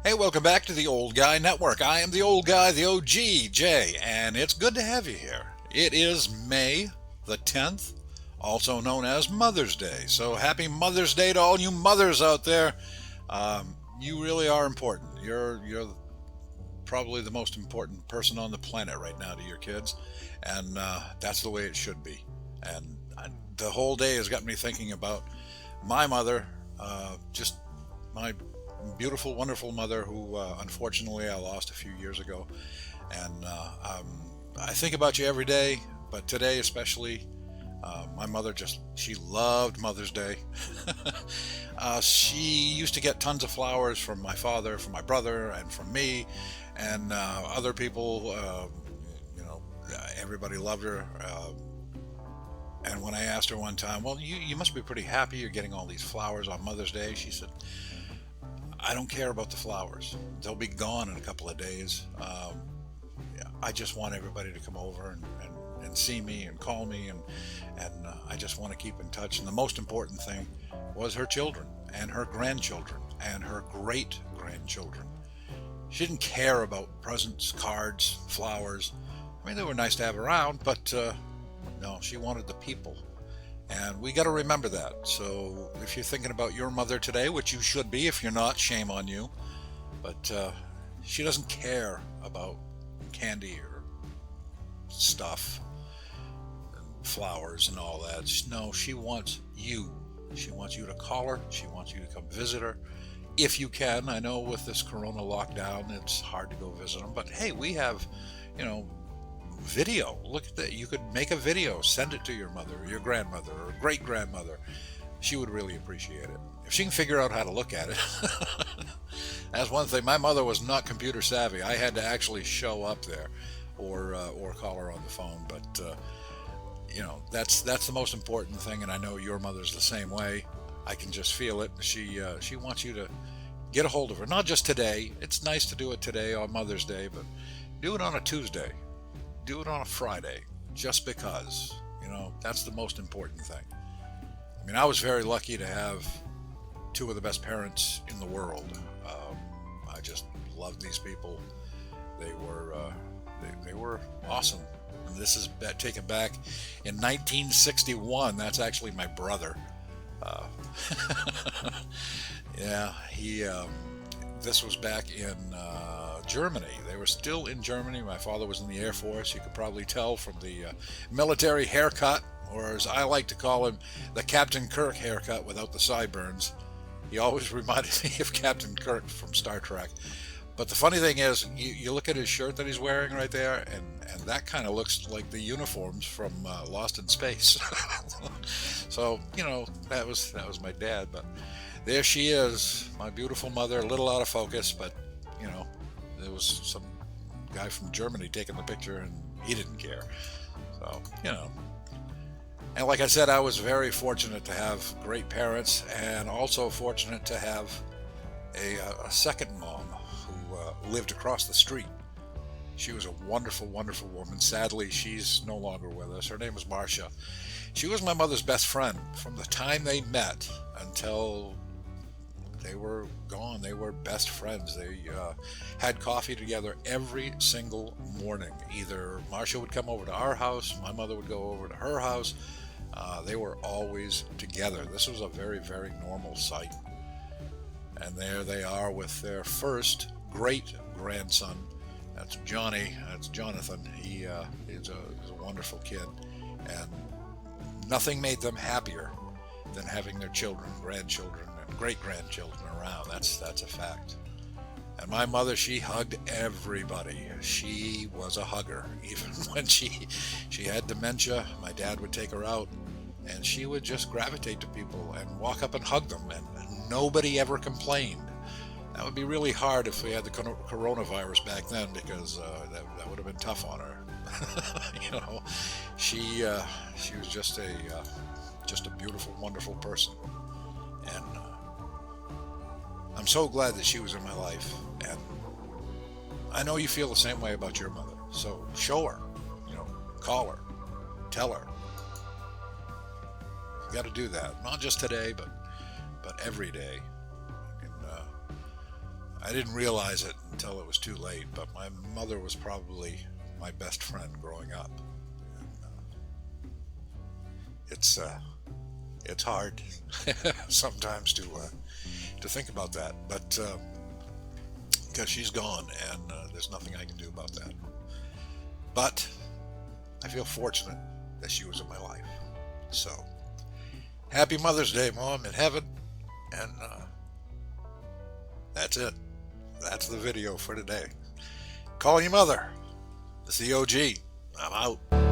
Hey, welcome back to the Old Guy Network. I am the old guy, the OG, Jay, and it's good to have you here. It is May the 10th, also known as Mother's Day. So happy Mother's Day to all you mothers out there. You really are important. You're probably the most important person on the planet right now to your kids, and that's the way it should be. And the whole day has got me thinking about my mother, just my beautiful, wonderful mother who unfortunately I lost a few years ago. And I think about you every day, but today especially. My mother she loved Mother's Day. She used to get tons of flowers from my father, from my brother, and from me, and other people. You know, everybody loved her. And when I asked her one time, well, you must be pretty happy you're getting all these flowers on Mother's Day, she said, I don't care about the flowers. They'll be gone in a couple of days. Yeah, I just want everybody to come over and see me and call me, and I just want to keep in touch. And the most important thing was her children and her grandchildren and her great grandchildren. She didn't care about presents, cards, flowers. I mean, they were nice to have around, but no, she wanted the people. And we got to remember that. So if you're thinking about your mother today, which you should be, if you're not, shame on you. But she doesn't care about candy or stuff, and flowers and all that. No, she wants you. She wants you to call her. She wants you to come visit her. If you can. I know with this corona lockdown, it's hard to go visit them. But hey, we have, you know, video. Look at that. You could make a video, send it to your mother, or your grandmother, or great grandmother. She would really appreciate it. If she can figure out how to look at it. That's one thing. My mother was not computer savvy. I had to actually show up there or call her on the phone. But, you know, that's the most important thing. And I know your mother's the same way. I can just feel it. She wants you to get a hold of her. Not just today. It's nice to do it today on Mother's Day, but do it on a Tuesday. Do it on a Friday, just because. You know, that's the most important thing. I mean, I was very lucky to have two of the best parents in the world. I just loved these people. They were they were awesome. And this is taken back in 1961. That's actually my brother. Uh, yeah, he. This was back in Germany. They were still in Germany. My father was in the Air Force. You could probably tell from the military haircut, or as I like to call him, the Captain Kirk haircut without the sideburns. He always reminded me of Captain Kirk from Star Trek. But the funny thing is, you look at his shirt that he's wearing right there, and that kind of looks like the uniforms from Lost in Space. So, you know, that was my dad. But there she is, my beautiful mother, a little out of focus, but, you know, there was some guy from Germany taking the picture, and he didn't care. So, you know. And like I said, I was very fortunate to have great parents, and also fortunate to have a second mom who lived across the street. She was a wonderful, wonderful woman. Sadly, she's no longer with us. Her name was Marcia. She was my mother's best friend from the time they met until they were gone. They were best friends. They had coffee together every single morning. Either Marcia would come over to our house, my mother would go over to her house. They were always together. This was a very, very normal sight. And there they are with their first great grandson. That's Johnny. That's Jonathan. He is a wonderful kid. And nothing made them happier than having their children, grandchildren, and great-grandchildren around. That's a fact. And my mother, she hugged everybody. She was a hugger. Even when she had dementia, my dad would take her out, and she would just gravitate to people and walk up and hug them, and nobody ever complained. That would be really hard if we had the coronavirus back then, because that would have been tough on her. You know, she was just a beautiful, wonderful person, and I'm so glad that she was in my life. And I know you feel the same way about your mother. So show her, you know, call her, tell her. You got to do that, not just today, but every day. And I didn't realize it until it was too late, but my mother was probably my best friend growing up. And, it's hard sometimes to think about that, but because she's gone, and there's nothing I can do about that. But I feel fortunate that she was in my life. So, happy Mother's Day, Mom, in heaven. And that's it. That's the video for today. Call your mother. It's the OG. I'm out.